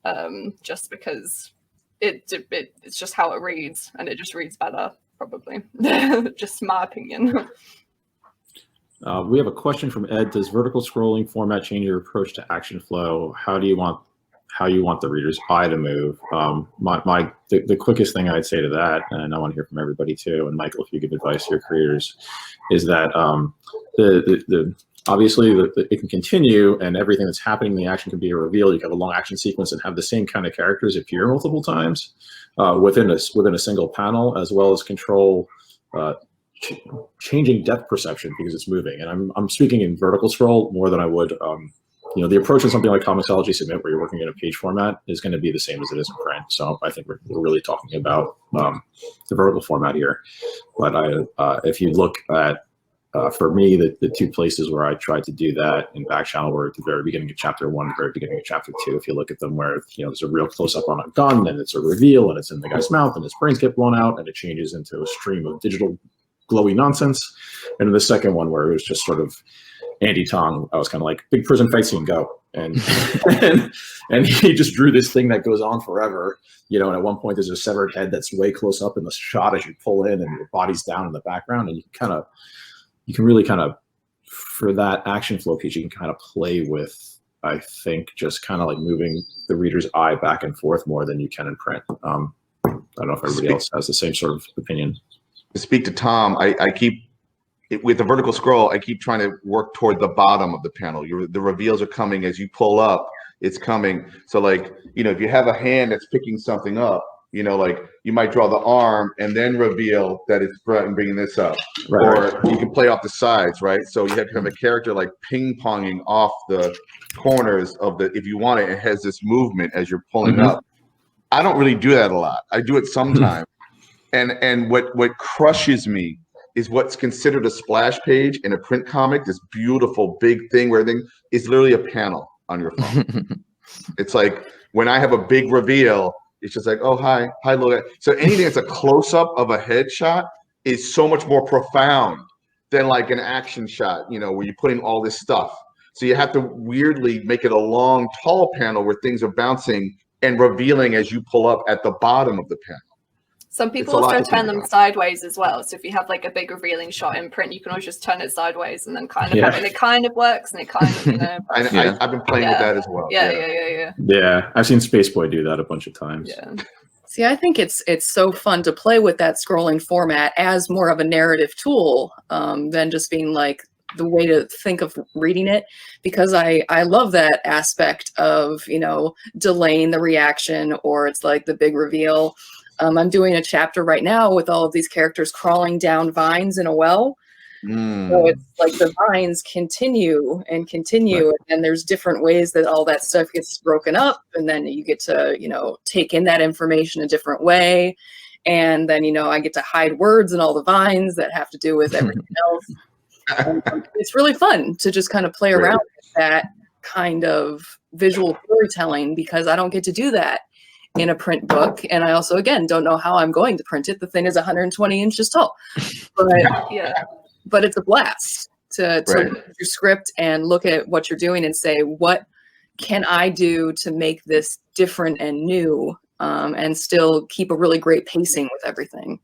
just because it's just how it reads and it just reads better probably. Just my opinion. We have a question from Ed. Does vertical scrolling format change your approach to action flow? How do you want how you want the reader's eye to move. The quickest thing I'd say to that, and I want to hear from everybody too, and Michael, if you give advice to your creators, is that obviously it can continue, and everything that's happening in the action can be a reveal. You can have a long action sequence and have the same kind of characters appear multiple times within a single panel, as well as control changing depth perception because it's moving. And I'm speaking in vertical scroll more than I would. The approach of something like Comixology Submit, where you're working in a page format, is going to be the same as it is in print. So I think we're really talking about the vertical format here. But if you look at for me, the two places where I tried to do that in Backchannel were at the very beginning of chapter 1, the very beginning of chapter 2. If you look at them where, there's a real close up on a gun, and it's a reveal, and it's in the guy's mouth, and his brains get blown out, and it changes into a stream of digital glowy nonsense. And in the second one, where it was just sort of Andy Tong, I was kind of like, big prison fight scene, go. And and he just drew this thing that goes on forever. And at one point there's a severed head that's way close up in the shot as you pull in, and your body's down in the background, and you can really kind of, for that action flow piece, you can kind of play with, I think, just kind of like moving the reader's eye back and forth more than you can in print. I don't know if everybody else has the same sort of opinion. To speak to Tom, I keep, with the vertical scroll, I keep trying to work toward the bottom of the panel. The reveals are coming as you pull up, it's coming. So like, if you have a hand that's picking something up, like you might draw the arm and then reveal that it's bringing this up. Right. Or you can play off the sides, right? So you have to have a character like ping-ponging off the corners of if you want it has this movement as you're pulling up. I don't really do that a lot. I do it sometimes. And what crushes me is what's considered a splash page in a print comic, this beautiful big thing where everything is literally a panel on your phone. It's like when I have a big reveal, it's just like, oh, hi, look. So anything that's a close-up of a headshot is so much more profound than like an action shot, where you're putting all this stuff. So you have to weirdly make it a long, tall panel where things are bouncing and revealing as you pull up at the bottom of the panel. Some people also turn them sideways as well. So if you have like a big revealing shot in print, you can always just turn it sideways and then and it kind of works, and it kind of, I've been playing with that as well. Yeah, I've seen Space Boy do that a bunch of times. Yeah. See, I think it's so fun to play with that scrolling format as more of a narrative tool than just being like the way to think of reading it, because I love that aspect of, delaying the reaction, or it's like the big reveal. I'm doing a chapter right now with all of these characters crawling down vines in a well. So it's like the vines continue and continue, right. And there's different ways that all that stuff gets broken up, and then you get to, take in that information a different way. And then, I get to hide words in all the vines that have to do with everything else. It's really fun to just kind of play around with that kind of visual storytelling, because I don't get to do that in a print book, and I also, again, don't know how I'm going to print it. The thing is 120 inches tall, but it's a blast to look at your script and look at what you're doing and say, what can I do to make this different and new, and still keep a really great pacing with everything.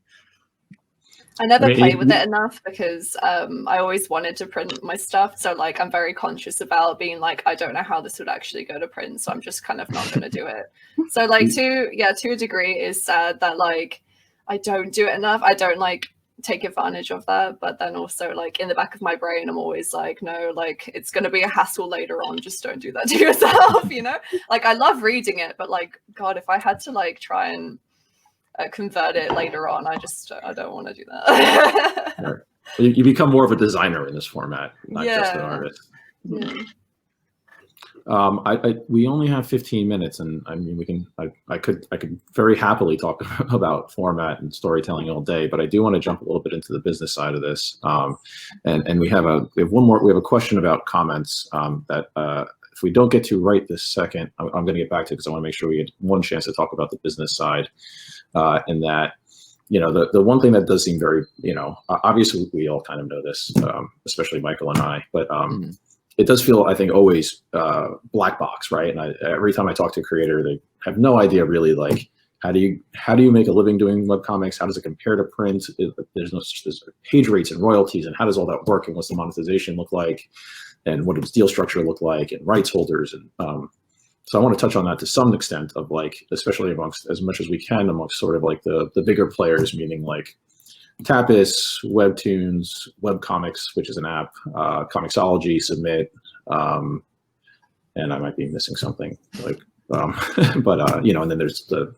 I never play with it enough because I always wanted to print my stuff. So like, I'm very conscious about being like, I don't know how this would actually go to print. So I'm just kind of not going to do it. So like to a degree is sad that like, I don't do it enough. I don't like take advantage of that. But then also like in the back of my brain, I'm always like, no, like it's going to be a hassle later on. Just don't do that to yourself. Like I love reading it, but like, God, if I had to like try and convert it later on, I don't want to do that. Right. You become more of a designer in this format, not just an artist. We only have 15 minutes, and I mean, I could very happily talk about format and storytelling all day, but I do want to jump a little bit into the business side of this. And we have a question about comments that if we don't get to right this second, I'm going to get back to, because I want to make sure we get one chance to talk about the business side. And that, the one thing that does seem very, obviously we all kind of know this, especially Michael and I, but it does feel, I think, always black box, right? And every time I talk to a creator, they have no idea really, like, how do you make a living doing webcomics? How does it compare to print? There's page rates and royalties, and how does all that work? And what's the monetization look like? And what does deal structure look like? And rights holders, and So I want to touch on that to some extent of like, especially amongst as much as we can amongst sort of like the bigger players, meaning like Tapas, Webtoons, Webcomics, which is an app, Comixology, Submit, and I might be missing something like, but you know, and then there's the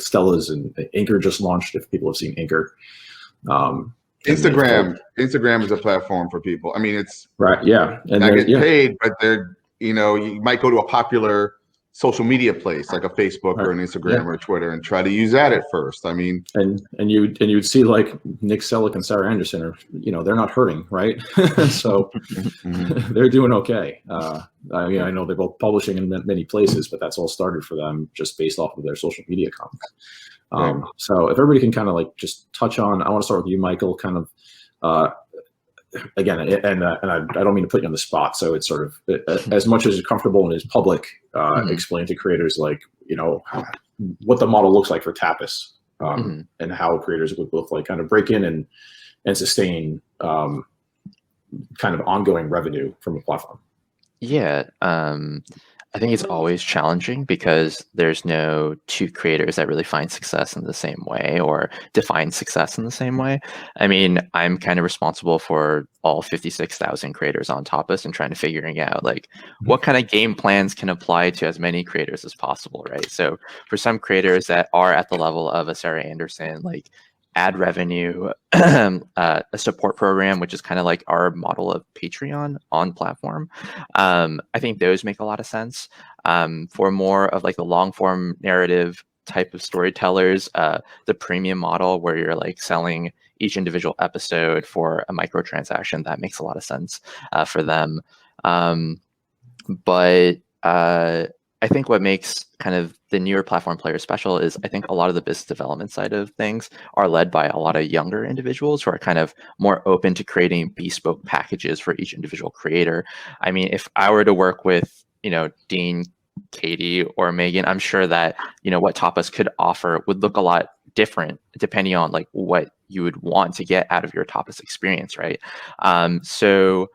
Stellas, and Inker just launched. If people have seen Inker, Instagram is a platform for people. I mean, it's right, yeah, and not getting yeah. paid, but they're, you know, you might go to a popular social media place like a Facebook or an Instagram or Twitter and try to use that at first. I mean, and you would see like Nick Selleck and Sarah Anderson are, you know, they're not hurting, right? So they're doing okay. I mean, I know they're both publishing in many places, but that's all started for them just based off of their social media comments. So if everybody can kind of like just touch on, I want to start with you, Michael, kind of again, and I don't mean to put you on the spot. So it's sort of as much as you're comfortable and is public, explain to creators like, you know, what the model looks like for Tapas, and how creators would both like kind of break in and sustain kind of ongoing revenue from a platform. Yeah, I think it's always challenging because there's no two creators that really find success in the same way or define success in the same way. I mean, I'm kind of responsible for all 56,000 creators on Tapas and trying to figuring out like what kind of game plans can apply to as many creators as possible, right? So for some creators that are at the level of a Sarah Anderson, like ad revenue, a support program, which is kind of like our model of Patreon on platform. I think those make a lot of sense. For more of like the long form narrative type of storytellers, the premium model where you're like selling each individual episode for a microtransaction, that makes a lot of sense for them. But I think what makes kind of the newer platform players special is I think a lot of the business development side of things are led by a lot of younger individuals who are kind of more open to creating bespoke packages for each individual creator. I mean, if I were to work with, you know, Dean, Katie, or Megan, I'm sure that, you know, what Tapas could offer would look a lot different depending on like what you would want to get out of your Tapas experience, right? So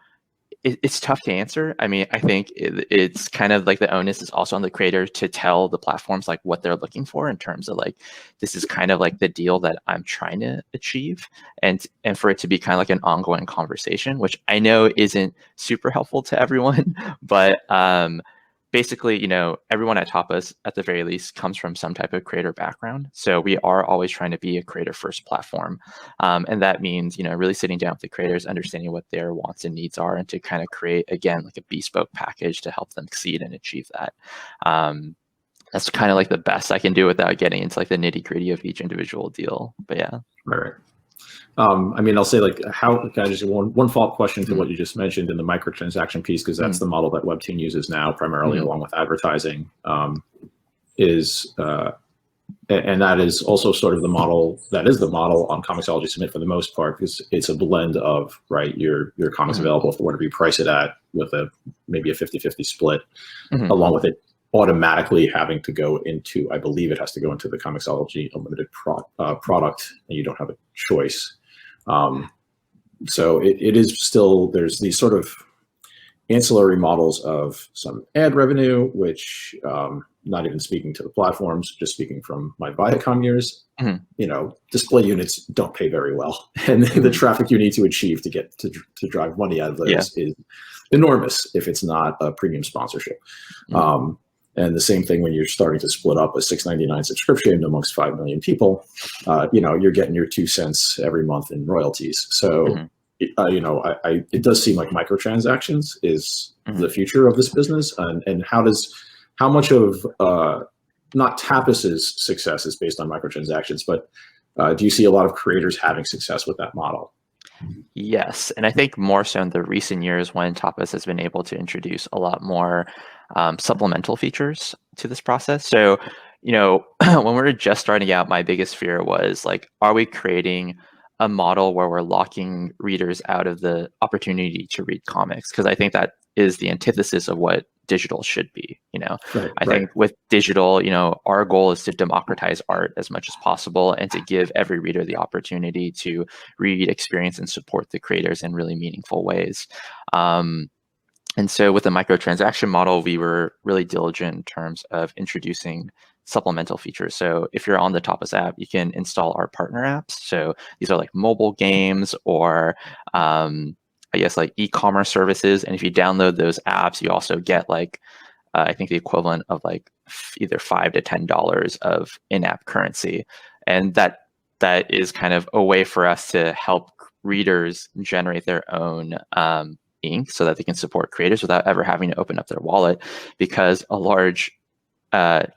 it's tough to answer. I mean, I think it's kind of like the onus is also on the creator to tell the platforms like what they're looking for in terms of like, this is kind of like the deal that I'm trying to achieve, and for it to be kind of like an ongoing conversation, which I know isn't super helpful to everyone, but basically, you know, everyone at Tapas at the very least comes from some type of creator background. So we are always trying to be a creator first platform. And that means, you know, really sitting down with the creators, understanding what their wants and needs are, and to kind of create, again, like a bespoke package to help them succeed and achieve that. That's kind of like the best I can do without getting into like the nitty gritty of each individual deal. But yeah. All right. I mean, I'll say like how kind of just one follow-up question to what you just mentioned in the microtransaction piece, because that's the model that Webtoon uses now primarily along with advertising, is and that is also sort of the model that is the model on Comixology Submit for the most part, because it's a blend of, right, your comics available for whatever you price it at with maybe a 50-50 split, along with it automatically having to go into, I believe it has to go into the Comixology Unlimited product, and you don't have a choice. So it is still, there's these sort of ancillary models of some ad revenue, which not even speaking to the platforms, just speaking from my Viacom years, you know, display units don't pay very well. And the traffic you need to achieve to get to drive money out of those is enormous if it's not a premium sponsorship. And the same thing when you're starting to split up a $6.99 subscription amongst 5 million people, you know, you're getting your 2 cents every month in royalties. So, you know, it does seem like microtransactions is the future of this business. And how much of not Tapas's success is based on microtransactions, but do you see a lot of creators having success with that model? Yes, and I think more so in the recent years when Tapas has been able to introduce a lot more supplemental features to this process. So, you know, when we were just starting out, my biggest fear was like, are we creating a model where we're locking readers out of the opportunity to read comics? Because I think that is the antithesis of what digital should be. You know, I think with digital, you know, our goal is to democratize art as much as possible and to give every reader the opportunity to read, experience, and support the creators in really meaningful ways. And so with the microtransaction model, we were really diligent in terms of introducing supplemental features. So if you're on the Tapas app, you can install our partner apps. So these are like mobile games or I guess like e-commerce services. And if you download those apps, you also get like, I think the equivalent of like either $5 to $10 of in-app currency. And that is kind of a way for us to help readers generate their own ink so that they can support creators without ever having to open up their wallet, because a large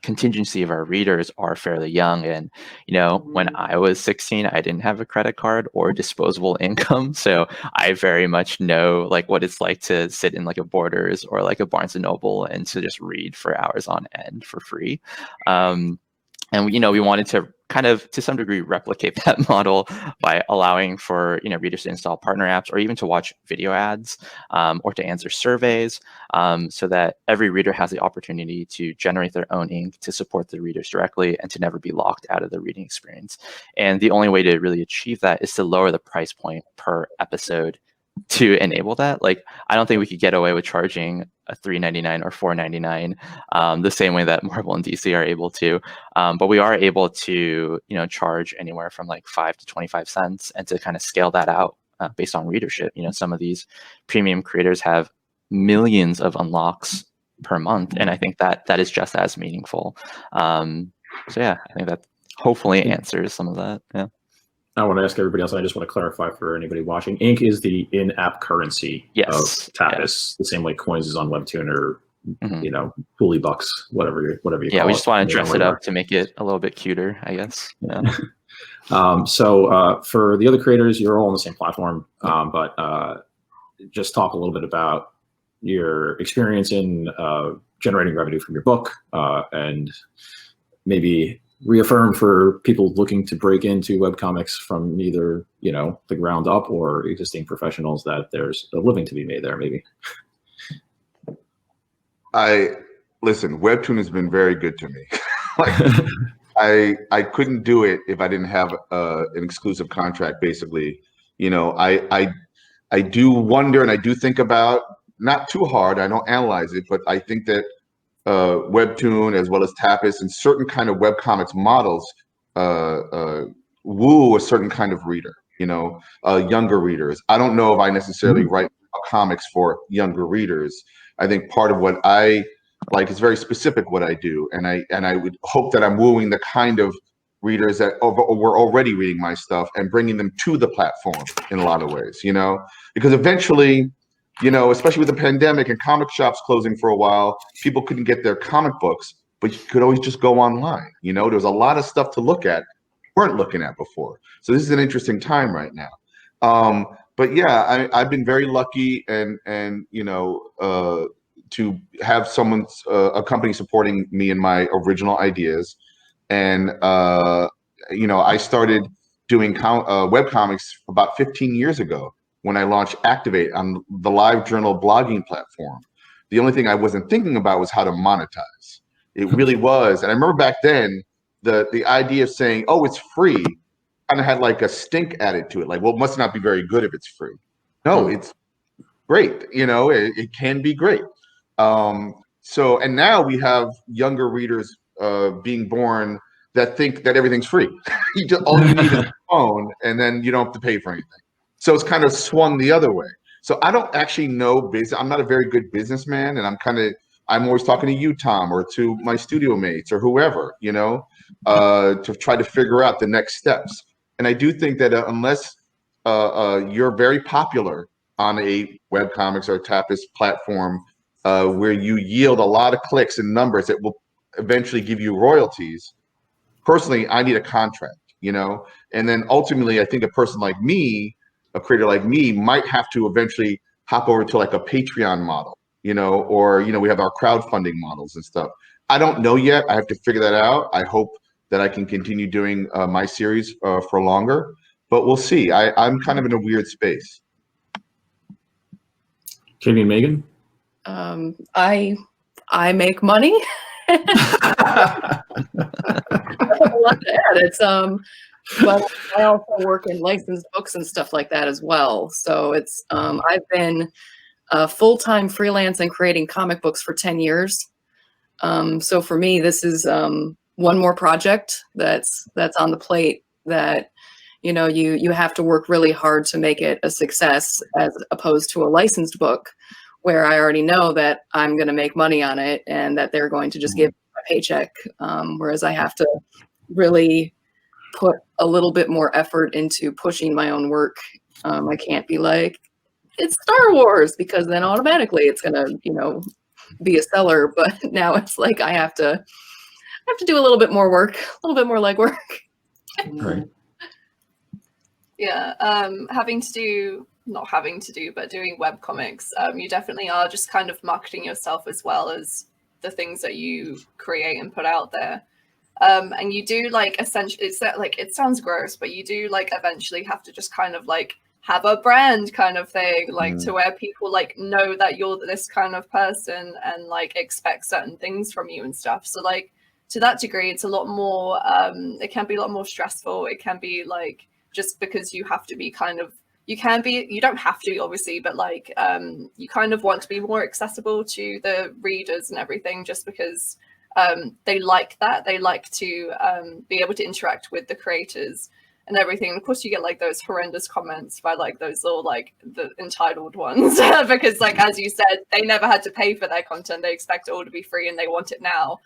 contingency of our readers are fairly young. And, you know, when I was 16, I didn't have a credit card or disposable income. So I very much know like what it's like to sit in like a Borders or like a Barnes and Noble and to just read for hours on end for free. And, you know, we wanted to kind of, to some degree, replicate that model by allowing for, you know, readers to install partner apps or even to watch video ads or to answer surveys so that every reader has the opportunity to generate their own ink to support the readers directly and to never be locked out of the reading experience. And the only way to really achieve that is to lower the price point per episode to enable that. Like, I don't think we could get away with charging a $3.99 or $4.99 the same way that Marvel and DC are able to. But we are able to, you know, charge anywhere from like 5 to 25 cents and to kind of scale that out based on readership. You know, some of these premium creators have millions of unlocks per month, and I think that is just as meaningful. So yeah, I think that hopefully answers some of that. Yeah. I want to ask everybody else, and I just want to clarify for anybody watching, ink is the in-app currency of Tapas, the same way coins is on Webtoon or, you know, Hooli Bucks, whatever you call it. Yeah, we just want to dress it up to make it a little bit cuter, I guess. Yeah. So for the other creators, you're all on the same platform, but just talk a little bit about your experience in generating revenue from your book and maybe reaffirm for people looking to break into webcomics from either, you know, the ground up or existing professionals that there's a living to be made there, maybe. Listen, Webtoon has been very good to me. Like, I couldn't do it if I didn't have an exclusive contract, basically. You know, I do wonder and I do think about, not too hard, I don't analyze it, but I think that Webtoon as well as Tapas and certain kind of webcomics models woo a certain kind of reader, you know, younger readers. I don't know if I necessarily write comics for younger readers. I think part of what I like is very specific what I do, and I would hope that I'm wooing the kind of readers that were already reading my stuff and bringing them to the platform in a lot of ways, you know, because eventually, you know, especially with the pandemic and comic shops closing for a while, people couldn't get their comic books, but you could always just go online. You know, there's a lot of stuff to look at, weren't looking at before. So this is an interesting time right now. But yeah, I've been very lucky and you know, to have a company supporting me in my original ideas. And, you know, I started doing webcomics about 15 years ago, when I launched Activate on the live journal blogging platform. The only thing I wasn't thinking about was how to monetize. It really was. And I remember back then, the idea of saying, oh, it's free, kind of had like a stink added to it. Like, well, it must not be very good if it's free. No, it's great. You know, it can be great. So, and now we have younger readers being born that think that everything's free. All you need is a phone, and then you don't have to pay for anything. So it's kind of swung the other way. So I don't actually know business. I'm not a very good businessman, and I'm always talking to you, Tom, or to my studio mates or whoever, you know, to try to figure out the next steps. And I do think that unless you're very popular on a webcomics or Tapas platform where you yield a lot of clicks and numbers that will eventually give you royalties, personally, I need a contract, you know, and then ultimately, I think a person like me, a creator like me, might have to eventually hop over to like a Patreon model, you know, or, you know, we have our crowdfunding models and stuff. I don't know yet. I have to figure that out. I hope that I can continue doing my series for longer, but we'll see. I'm kind of in a weird space. Katie and Megan? I make money. I have a lot to add. It's but I also work in licensed books and stuff like that as well. So it's I've been full-time freelance and creating comic books for 10 years. So for me, this is one more project that's on the plate that, you know, you have to work really hard to make it a success, as opposed to a licensed book where I already know that I'm going to make money on it and that they're going to just give me a paycheck. Whereas I have to really put a little bit more effort into pushing my own work. I can't be like, it's Star Wars, because then automatically it's going to, you know, be a seller. But now it's like I have to do a little bit more work, a little bit more legwork. Right. Yeah, but doing webcomics, you definitely are just kind of marketing yourself as well as the things that you create and put out there. And you do like essentially, it's that like, it sounds gross, but you do like eventually have to just kind of like have a brand kind of thing, like to where people like know that you're this kind of person and like expect certain things from you and stuff. So like to that degree, it's a lot more, it can be a lot more stressful. It can be like, just because you have to be kind of, you don't have to obviously, but like you kind of want to be more accessible to the readers and everything, just because they like that. They like to be able to interact with the creators and everything. And of course you get like those horrendous comments by like those little like the entitled ones because like, as you said, they never had to pay for their content. They expect it all to be free and they want it now.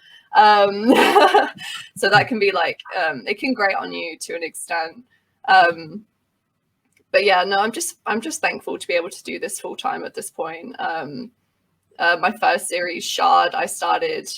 So that can be like, it can grate on you to an extent. But yeah, no, I'm just thankful to be able to do this full time at this point. My first series, Shard, I started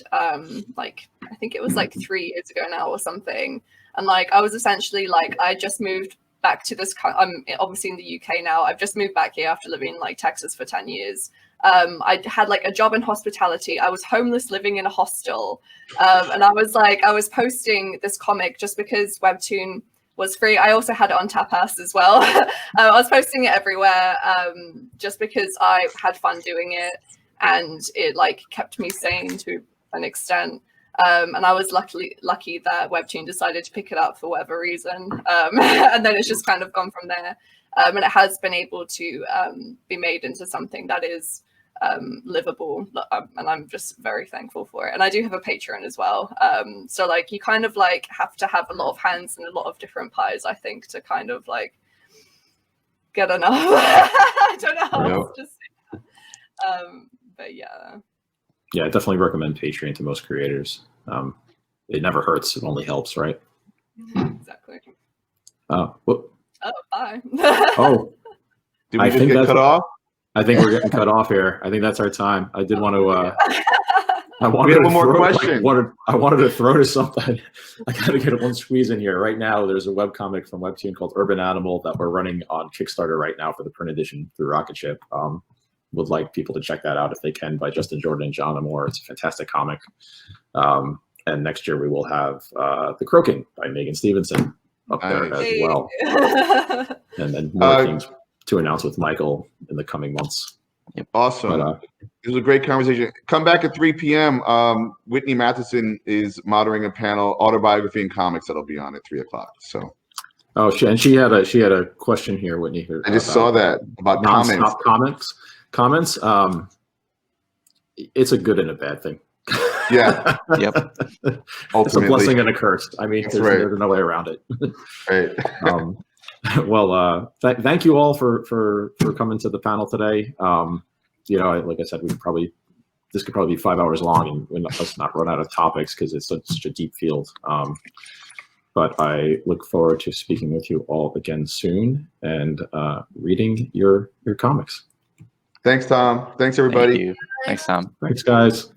like I think it was like 3 years ago now or something, and like I was essentially like I just moved back to this. I'm obviously in the UK now. I've just moved back here after living in like Texas for 10 years. I had like a job in hospitality. I was homeless living in a hostel, and I was posting this comic just because Webtoon was free. I also had it on Tapas as well. I was posting it everywhere just because I had fun doing it, and it like kept me sane to an extent. And I was lucky that Webtoon decided to pick it up for whatever reason. And then it's just kind of gone from there. And it has been able to be made into something that is livable, and I'm just very thankful for it. And I do have a Patreon as well, so like you kind of like have to have a lot of hands and a lot of different pies, I think, to kind of like get enough. I don't know how else to say that. But yeah, I definitely recommend Patreon to most creators. It never hurts, it only helps, right? exactly. Whoop. Oh, bye. Oh, Did we I just think get cut off? I think we're getting cut off here. I think that's our time. I did want to. I wanted We have to one more throw, question. I wanted to throw to something. I got to get one squeeze in here right now. There's a webcomic from Webtoon called Urban Animal that we're running on Kickstarter right now for the print edition through Rocketship. Would like people to check that out if they can, by Justin Jordan and John Amore. It's a fantastic comic. And next year we will have The Croaking by Megan Stevenson up there as well. And then more things to announce with Michael in the coming months. Awesome. But, it was a great conversation. Come back at 3 p.m. Whitney Matheson is moderating a panel, autobiography and comics, that'll be on at 3 o'clock. So. Oh, she had a question here, Whitney. I just saw that about comments. It's a good and a bad thing. Yeah. Yep. It's a blessing and a curse. I mean, there's no way around it. Right. Well, thank you all for coming to the panel today. You know, like I said, this could probably be 5 hours long, and let's not run out of topics because it's such a deep field. But I look forward to speaking with you all again soon and reading your comics. Thanks, Tom. Thanks, everybody. Thank you. Thanks, Tom. Thanks, guys.